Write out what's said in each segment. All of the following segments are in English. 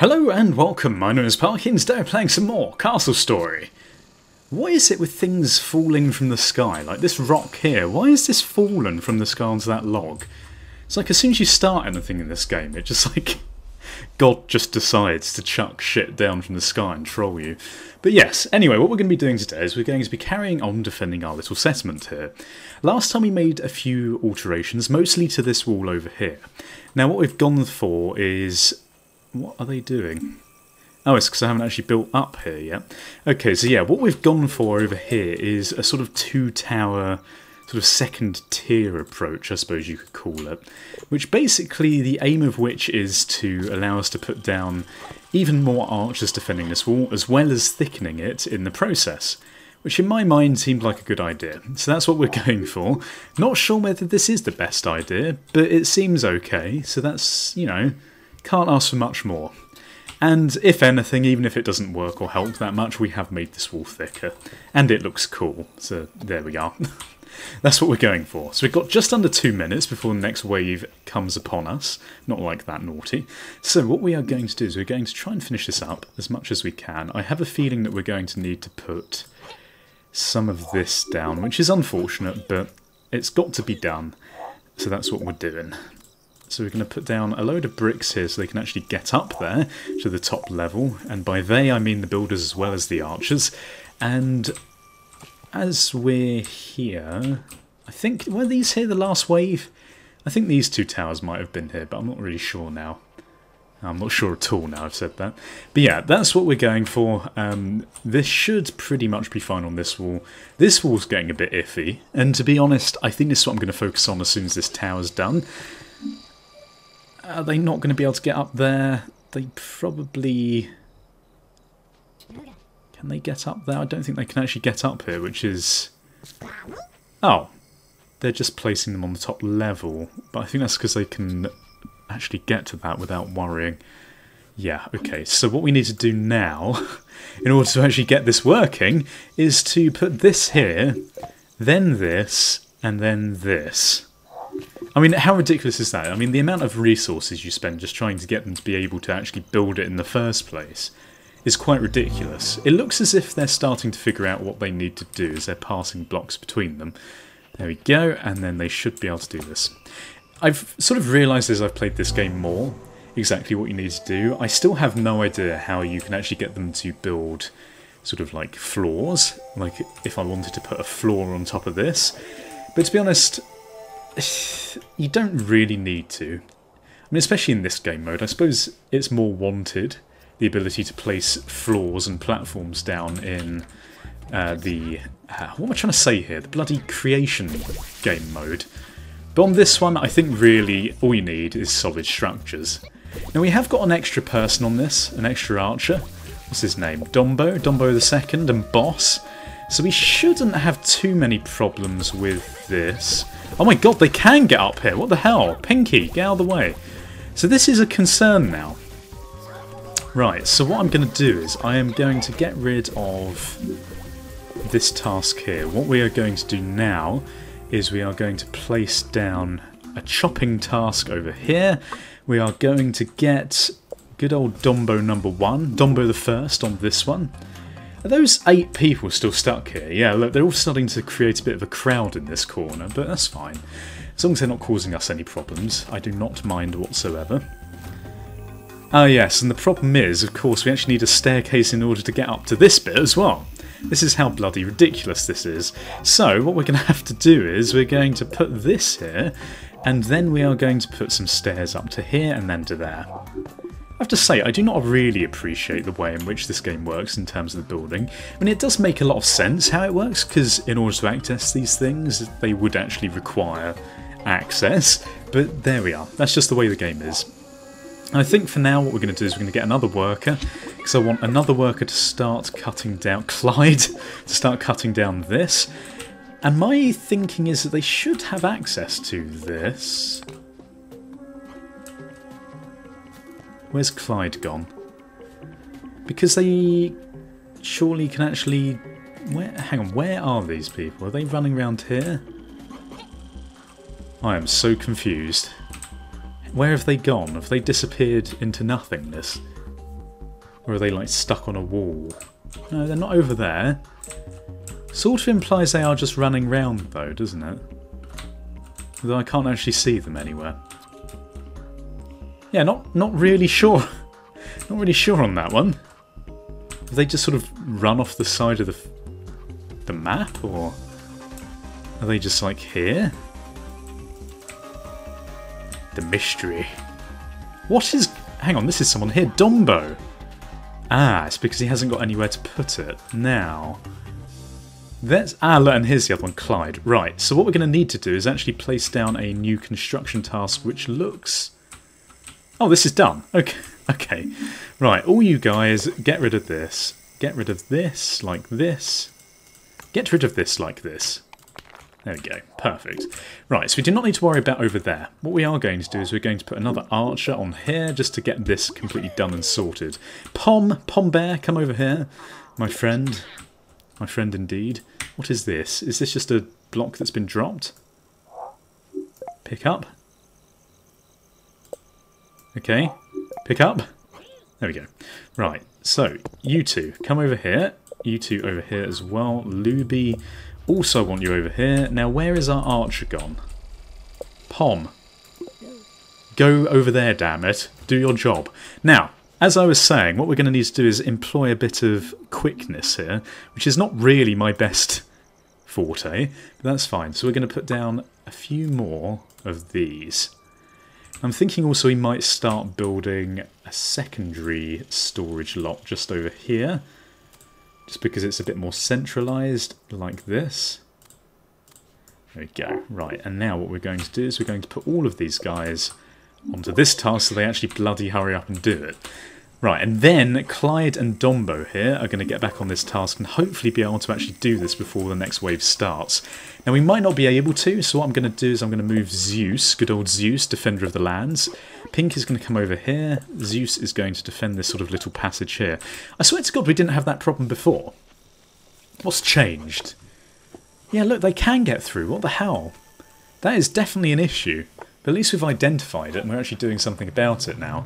Hello and welcome, my name is ParkyGames, today playing some more Castle Story. What is it with things falling from the sky? Like this rock here, why is this fallen from the sky onto that log? It's like as soon as you start anything in this game, it just like... God just decides to chuck shit down from the sky and troll you. But yes, anyway, what we're going to be doing today is we're going to be carrying on defending our little settlement here. Last time we made a few alterations, mostly to this wall over here. Now what we've gone for is... What are they doing? Oh, it's because I haven't actually built up here yet. Okay, so yeah, what we've gone for over here is a sort of two-tower, sort of second-tier approach, I suppose you could call it. Which basically, the aim of which is to allow us to put down even more archers defending this wall, as well as thickening it in the process. Which in my mind seemed like a good idea. So that's what we're going for. Not sure whether this is the best idea, but it seems okay. So that's, you know... Can't ask for much more. And if anything, even if it doesn't work or help that much, we have made this wall thicker. And it looks cool. So there we are. That's what we're going for. So we've got just under 2 minutes before the next wave comes upon us. Not like that naughty. So what we are going to do is we're going to try and finish this up as much as we can. I have a feeling that we're going to need to put some of this down, which is unfortunate, but it's got to be done. So that's what we're doing. So we're going to put down a load of bricks here so they can actually get up there to the top level. And by they I mean the builders as well as the archers. And as we're here, I think, were these here the last wave? I think these two towers might have been here, but I'm not really sure now. I'm not sure at all now I've said that. But yeah, that's what we're going for. This should pretty much be fine on this wall. This wall's getting a bit iffy. And to be honest, I think this is what I'm going to focus on as soon as this tower's done. Are they not going to be able to get up there? They probably... Can they get up there? I don't think they can actually get up here, which is... Oh, they're just placing them on the top level. But I think that's because they can actually get to that without worrying. Yeah, okay, so what we need to do now, in order to actually get this working, is to put this here, then this, and then this. I mean, how ridiculous is that? I mean, the amount of resources you spend just trying to get them to be able to actually build it in the first place is quite ridiculous. It looks as if they're starting to figure out what they need to do as they're passing blocks between them. There we go, and then they should be able to do this. I've sort of realised as I've played this game more exactly what you need to do. I still have no idea how you can actually get them to build sort of like floors, like if I wanted to put a floor on top of this. But to be honest... You don't really need to. I mean, especially in this game mode, I suppose it's more wanted, the ability to place floors and platforms down in the... what am I trying to say here? The bloody creation game mode. But on this one, I think really all you need is solid structures. Now we have got an extra person on this, an extra archer. What's his name? Dombo the 2nd, and Boss. So we shouldn't have too many problems with this. Oh my god, they can get up here. What the hell? Pinky, get out of the way. So this is a concern now. Right, so what I'm going to do is I am going to get rid of this task here. What we are going to do now is we are going to place down a chopping task over here. We are going to get good old Dombo number 1, Dombo the 1st on this one. Are those 8 people still stuck here? Yeah, look, they're all starting to create a bit of a crowd in this corner, but that's fine. As long as they're not causing us any problems, I do not mind whatsoever. Ah yes, and the problem is, of course, we actually need a staircase in order to get up to this bit as well. This is how bloody ridiculous this is. So, what we're going to have to do is we're going to put this here, and then we are going to put some stairs up to here and then to there. I have to say, I do not really appreciate the way in which this game works in terms of the building. I mean, it does make a lot of sense how it works, because in order to access these things, they would actually require access. But there we are. That's just the way the game is. I think for now what we're going to do is we're going to get another worker, because I want another worker to start cutting down... Clyde, to start cutting down this. And my thinking is that they should have access to this... Where's Clyde gone? Because they surely can actually... Hang on, where are these people? Are they running around here? I am so confused. Where have they gone? Have they disappeared into nothingness? Or are they like stuck on a wall? No, they're not over there. Sort of implies they are just running round though, doesn't it? Although I can't actually see them anywhere. Yeah, not really sure. Not really sure on that one. Have they just sort of run off the side of the map, or are they just like here? The mystery. What is... Hang on, this is someone here. Dumbo. Ah, it's because he hasn't got anywhere to put it. Now... That's... Ah, look, and here's the other one, Clyde. Right, so what we're going to need to do is actually place down a new construction task, which looks... Oh, this is done. Okay. Okay. Right, all you guys, get rid of this. Get rid of this, like this. Get rid of this, like this. There we go. Perfect. Right, so we do not need to worry about over there. What we are going to do is we're going to put another archer on here just to get this completely done and sorted. Pom Bear, come over here. My friend. My friend indeed. What is this? Is this just a block that's been dropped? Pick up. Okay. Pick up. There we go. Right, so you two, come over here. You two over here as well. Luby, also want you over here. Now, where is our archer gone? Pom. Go over there, damn it. Do your job. Now, as I was saying, what we're going to need to do is employ a bit of quickness here, which is not really my best forte, but that's fine. So we're going to put down a few more of these. I'm thinking also we might start building a secondary storage lot just over here, just because it's a bit more centralised, like this. There we go. Right, and now what we're going to do is we're going to put all of these guys onto this task so they actually bloody hurry up and do it. Right, and then Clyde and Dombo here are going to get back on this task and hopefully be able to actually do this before the next wave starts. Now, we might not be able to, so what I'm going to do is I'm going to move Zeus, good old Zeus, Defender of the Lands. Pink is going to come over here. Zeus is going to defend this sort of little passage here. I swear to God we didn't have that problem before. What's changed? Yeah, look, they can get through. What the hell? That is definitely an issue. But at least we've identified it and we're actually doing something about it now.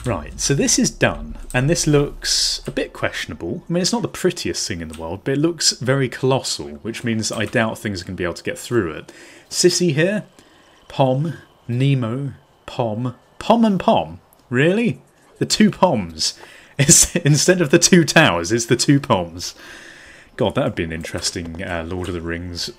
Right, so this is done, and this looks a bit questionable. I mean, it's not the prettiest thing in the world, but it looks very colossal, which means I doubt things are going to be able to get through it. Sissy here, Pom, Nemo, Pom, Pom and Pom. Really? The two Poms. Instead of the two towers, it's the two Poms. God, that would be an interesting Lord of the Rings,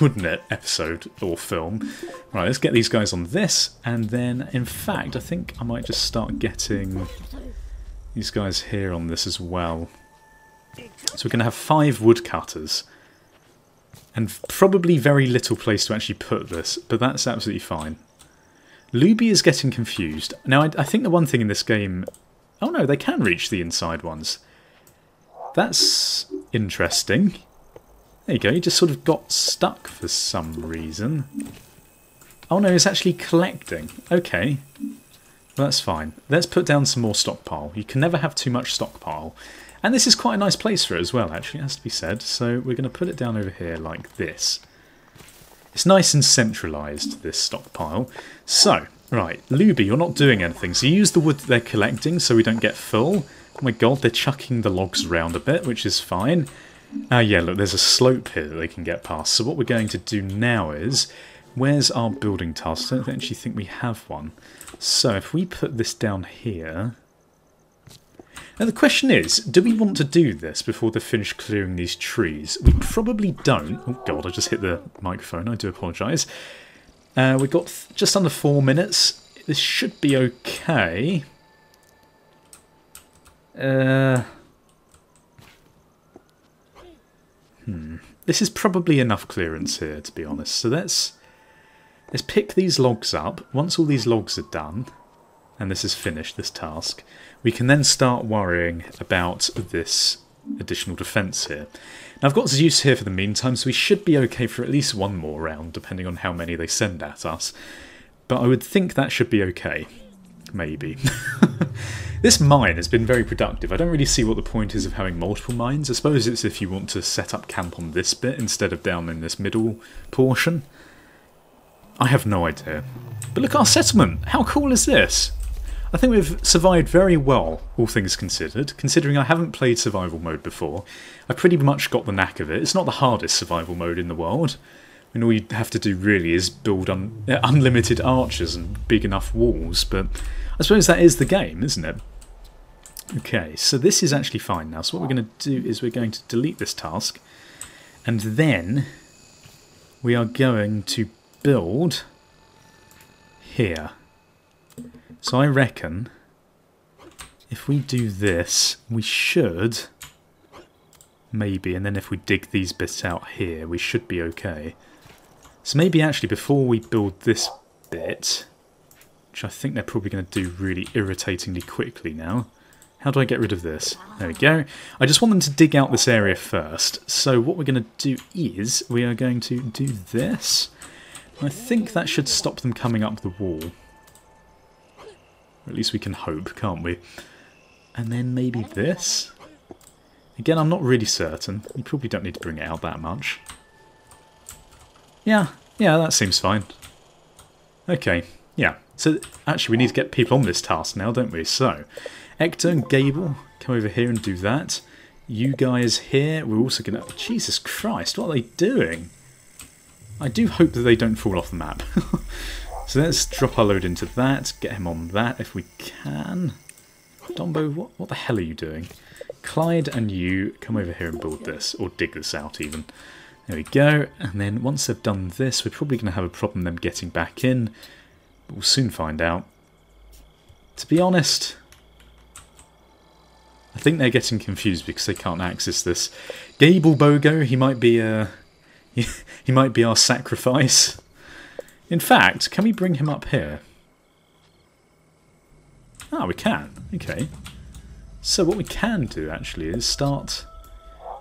wouldn't it, episode or film. Right, let's get these guys on this, and then, in fact, I think I might just start getting these guys here on this as well. So we're going to have 5 woodcutters, and probably very little place to actually put this, but that's absolutely fine. Luby is getting confused. Now, I think the one thing in this game... Oh no, they can reach the inside ones. That's interesting. There you go, he just sort of got stuck for some reason. Oh no, he's actually collecting. Okay, well, that's fine. Let's put down some more stockpile. You can never have too much stockpile. And this is quite a nice place for it as well, actually, it has to be said. So we're going to put it down over here like this. It's nice and centralised, this stockpile. So, right, Luby, you're not doing anything. So you use the wood that they're collecting so we don't get full. Oh my god, they're chucking the logs around a bit, which is fine. Yeah, look, there's a slope here that they can get past. So what we're going to do now is... Where's our building task? I don't actually think we have one. So if we put this down here... Now the question is, do we want to do this before they're finished clearing these trees? We probably don't. Oh god, I just hit the microphone. I do apologise. We've got just under 4 minutes. This should be okay. This is probably enough clearance here, to be honest. So let's pick these logs up. Once all these logs are done, and this is finished, this task, we can then start worrying about this additional defence here. Now I've got Zeus here for the meantime, so we should be okay for at least one more round, depending on how many they send at us. But I would think that should be okay. Maybe. This mine has been very productive. I don't really see what the point is of having multiple mines. I suppose it's if you want to set up camp on this bit instead of down in this middle portion. I have no idea. But look at our settlement! How cool is this? I think we've survived very well, all things considered. Considering I haven't played survival mode before, I pretty much got the knack of it. It's not the hardest survival mode in the world. I mean, all you have to do really is build unlimited archers and big enough walls, but I suppose that is the game, isn't it? Okay, so this is actually fine now. So what we're going to do is we're going to delete this task, and then we are going to build here. So I reckon if we do this, we should maybe, and then if we dig these bits out here, we should be okay. So maybe actually before we build this bit, which I think they're probably going to do really irritatingly quickly now. How do I get rid of this? There we go. I just want them to dig out this area first. So what we're going to do is we are going to do this. I think that should stop them coming up the wall. Or at least we can hope, can't we? And then maybe this. Again, I'm not really certain. You probably don't need to bring it out that much. Yeah, that seems fine. Okay, yeah. So, actually, we need to get people on this task now, don't we? So, Ecto and Gable, come over here and do that. You guys here, we're also going to... Jesus Christ, what are they doing? I do hope that they don't fall off the map. So let's drop our load into that, get him on that if we can. Dombo, what the hell are you doing? Clyde and you, come over here and build this, or dig this out even. There we go, and then once they've done this, we're probably going to have a problem them getting back in. But we'll soon find out. To be honest, I think they're getting confused because they can't access this. Gable Bogo, he might be he might be our sacrifice. In fact, can we bring him up here? Ah, we can. Okay. So what we can do actually is start...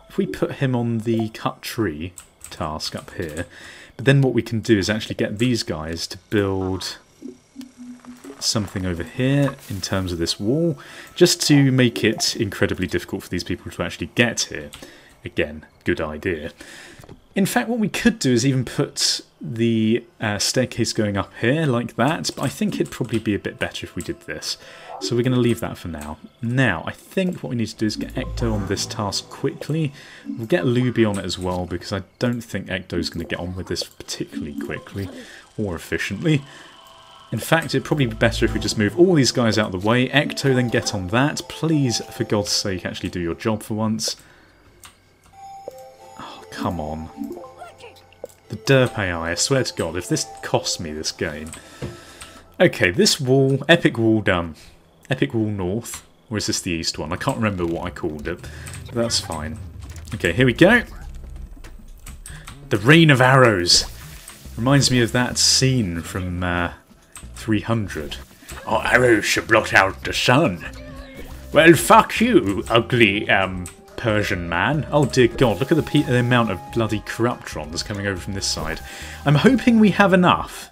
If we put him on the cut tree task up here, but then what we can do is actually get these guys to build something over here in terms of this wall, just to make it incredibly difficult for these people to actually get here. Again, good idea. In fact, what we could do is even put the staircase going up here like that, but I think it'd probably be a bit better if we did this. So we're going to leave that for now. Now, I think what we need to do is get Ecto on this task quickly. We'll get Luby on it as well, because I don't think Ecto's going to get on with this particularly quickly or efficiently. In fact, it'd probably be better if we just move all these guys out of the way. Ecto, then get on that. Please, for God's sake, actually do your job for once. Oh, come on. The derp AI, I swear to God, if this costs me this game. Okay, this wall, epic wall done. Epic wall north. Or is this the east one? I can't remember what I called it. But that's fine. Okay, here we go. The Rain of Arrows. Reminds me of that scene from 300. Our arrows should blot out the sun. Well, fuck you, ugly, Persian man. Oh dear God, look at the amount of bloody corruptrons coming over from this side. I'm hoping we have enough.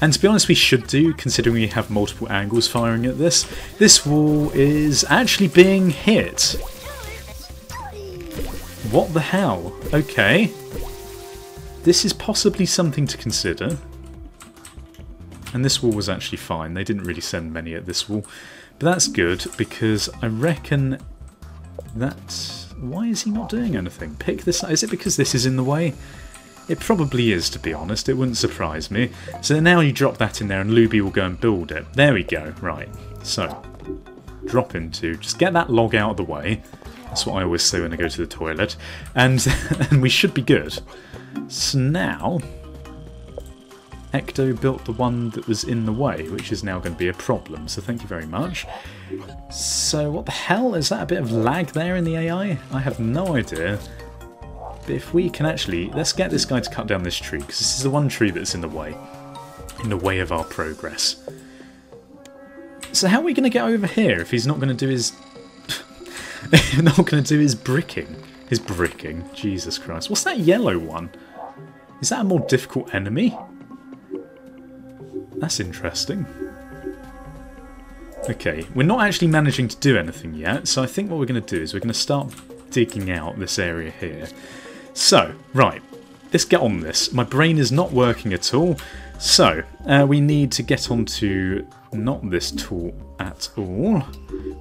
And to be honest, we should do, considering we have multiple angles firing at this. This wall is actually being hit. What the hell? Okay. This is possibly something to consider. And this wall was actually fine. They didn't really send many at this wall. But that's good, because I reckon that... Why is he not doing anything? Pick this... Is it because this is in the way? It probably is, to be honest. It wouldn't surprise me. So now you drop that in there and Luby will go and build it. There we go. Right. So, drop into... Just get that log out of the way. That's what I always say when I go to the toilet. And we should be good. So now... Ecto built the one that was in the way, which is now going to be a problem, so thank you very much. So what the hell? Is that a bit of lag there in the AI? I have no idea. But if we can actually... Let's get this guy to cut down this tree, because this is the one tree that's in the way of our progress. So how are we going to get over here if he's not going to do his... not going to do his bricking? His bricking. Jesus Christ. What's that yellow one? Is that a more difficult enemy? That's interesting. Okay, we're not actually managing to do anything yet, so I think what we're going to do is we're going to start digging out this area here. So, right, let's get on this. My brain is not working at all, So, we need to get onto not this tool at all.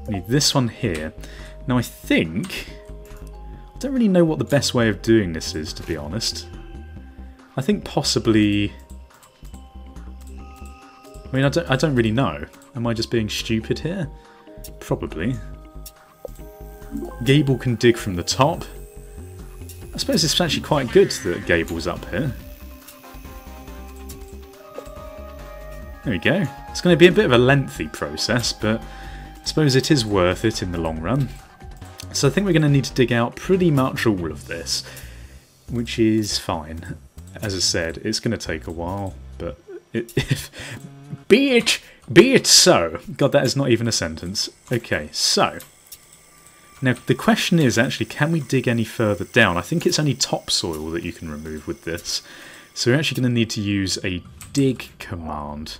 We need this one here. Now I think... I don't really know what the best way of doing this is, to be honest. I think possibly... I mean, I don't really know. Am I just being stupid here? Probably. Gable can dig from the top. I suppose it's actually quite good that Gable's up here. There we go. It's going to be a bit of a lengthy process, but I suppose it is worth it in the long run. So I think we're going to need to dig out pretty much all of this, which is fine. As I said, it's going to take a while, but be it so. God, that is not even a sentence. Okay, so now the question is actually, can we dig any further down? I think it's only topsoil that you can remove with this, so we're actually going to need to use a dig command.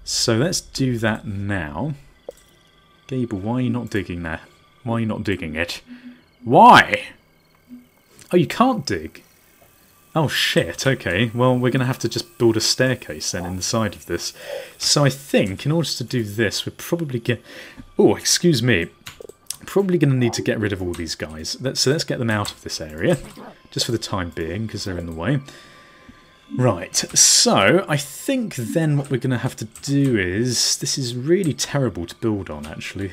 So let's do that now. Gable, why are you not digging there? Why are you not digging it? Why? Oh, you can't dig. Oh shit, okay. Well, we're going to have to just build a staircase then in the side of this. So I think in order to do this, we're probably oh, excuse me. Probably going to need to get rid of all these guys. So let's get them out of this area, just for the time being, because they're in the way. Right, so I think then what we're going to have to do is... This is really terrible to build on, actually.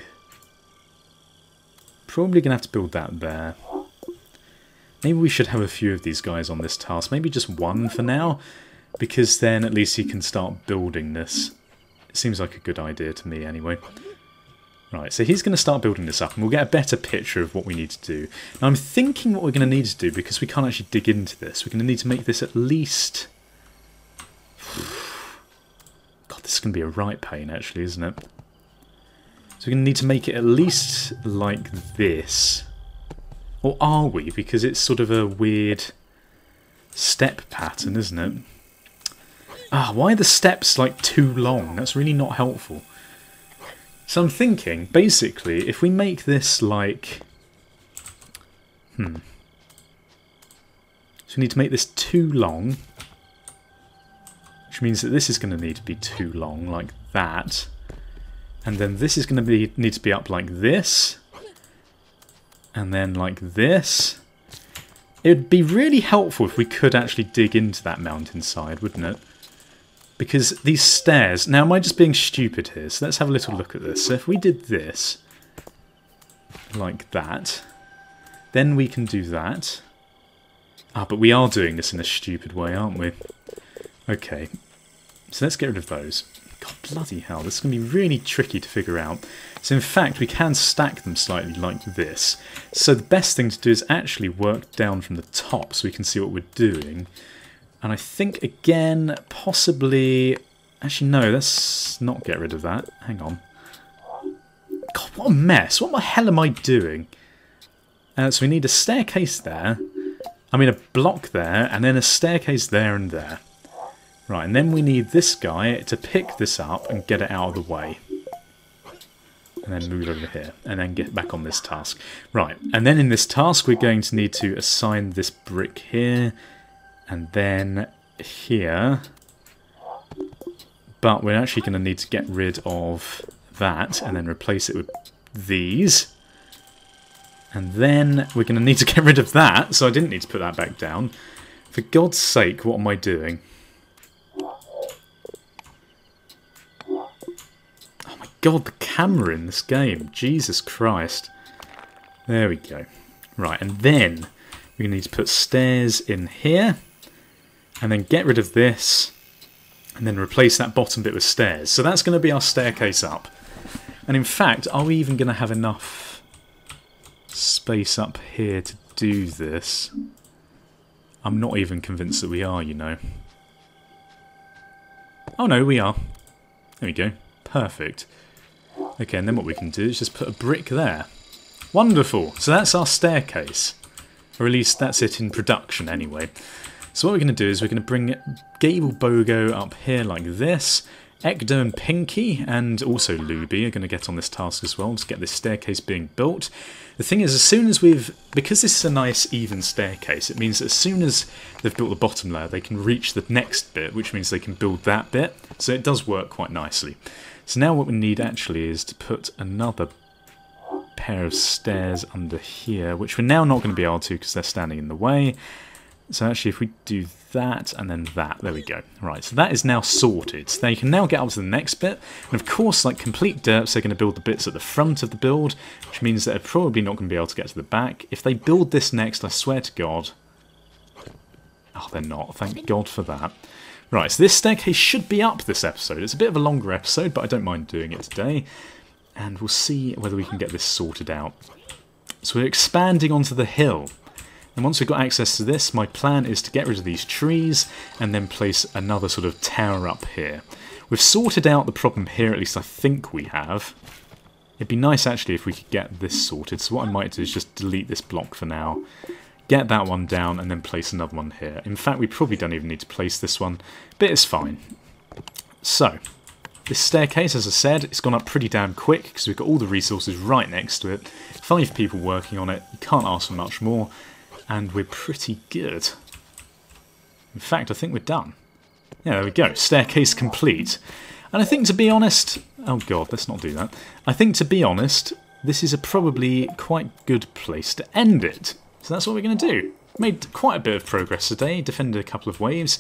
Probably going to have to build that there. Maybe we should have a few of these guys on this task. Maybe just one for now, because then at least he can start building this. It seems like a good idea to me anyway. Right, so he's going to start building this up, and we'll get a better picture of what we need to do. Now I'm thinking what we're going to need to do, because we can't actually dig into this, we're going to need to make this at least... God, this is going to be a right pain actually, isn't it? So we're going to need to make it at least like this. Or are we? Because it's sort of a weird step pattern, isn't it? Ah, why are the steps like too long? That's really not helpful. So I'm thinking, basically, if we make this like... So we need to make this too long. Which means that this is going to need to be too long, like that. And then this is going to need to be up like this. And then like this. It would be really helpful if we could actually dig into that mountainside, wouldn't it? Because these stairs... Now, am I just being stupid here? So let's have a little look at this. So if we did this, like that, then we can do that. Ah, but we are doing this in a stupid way, aren't we? Okay, so let's get rid of those. God, bloody hell, this is going to be really tricky to figure out. So in fact, we can stack them slightly like this. So the best thing to do is actually work down from the top so we can see what we're doing. And I think, again, possibly... Actually, no, let's not get rid of that. Hang on. God, what a mess. What the hell am I doing? So we need a staircase there. I mean, a block there, and then a staircase there and there. Right, and then we need this guy to pick this up and get it out of the way. And then move over here, and then get back on this task. Right, and then in this task we're going to need to assign this brick here, and then here. But we're actually going to need to get rid of that, and then replace it with these. And then we're going to need to get rid of that, so I didn't need to put that back down. For God's sake, what am I doing? God, the camera in this game. Jesus Christ. There we go. Right, and then we need to put stairs in here. And then get rid of this. And then replace that bottom bit with stairs. So that's going to be our staircase up. And in fact, are we even going to have enough space up here to do this? I'm not even convinced that we are, you know. Oh no, we are. There we go. Perfect. Okay, and then what we can do is just put a brick there. Wonderful! So that's our staircase. Or at least that's it in production anyway. So what we're going to do is we're going to bring Gable Bogo up here like this. Ekda and Pinky, and also Luby, are going to get on this task as well to get this staircase being built. The thing is, as soon as because this is a nice even staircase, it means that as soon as they've built the bottom layer, they can reach the next bit, which means they can build that bit. So it does work quite nicely. So now what we need actually is to put another pair of stairs under here, which we're now not going to be able to because they're standing in the way. So actually if we do that and then that, there we go. Right, so that is now sorted. So they can now get up to the next bit. And of course, like complete derps, they're going to build the bits at the front of the build, which means that they're probably not going to be able to get to the back. If they build this next, I swear to God... Oh, they're not. Thank God for that. Right, so this staircase should be up this episode. It's a bit of a longer episode, but I don't mind doing it today. And we'll see whether we can get this sorted out. So we're expanding onto the hill. And once we've got access to this, my plan is to get rid of these trees and then place another sort of tower up here. We've sorted out the problem here, at least I think we have. It'd be nice actually if we could get this sorted. So what I might do is just delete this block for now. Get that one down and then place another one here. In fact, we probably don't even need to place this one, but it's fine. So, this staircase, as I said, it's gone up pretty damn quick because we've got all the resources right next to it. 5 people working on it. You can't ask for much more. And we're pretty good. In fact, I think we're done. Yeah, there we go. Staircase complete. And I think, to be honest... Oh god, let's not do that. I think, to be honest, this is a probably quite good place to end it. So that's what we're going to do. Made quite a bit of progress today, defended a couple of waves.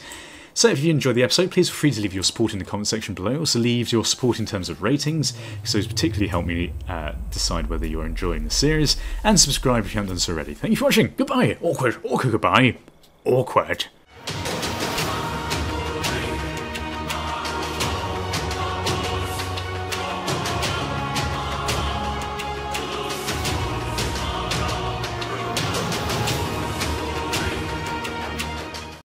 So if you enjoyed the episode, please feel free to leave your support in the comment section below. Also leave your support in terms of ratings, because those particularly help me decide whether you're enjoying the series. And subscribe if you haven't done so already. Thank you for watching. Goodbye. Awkward. Awkward. Goodbye. Awkward.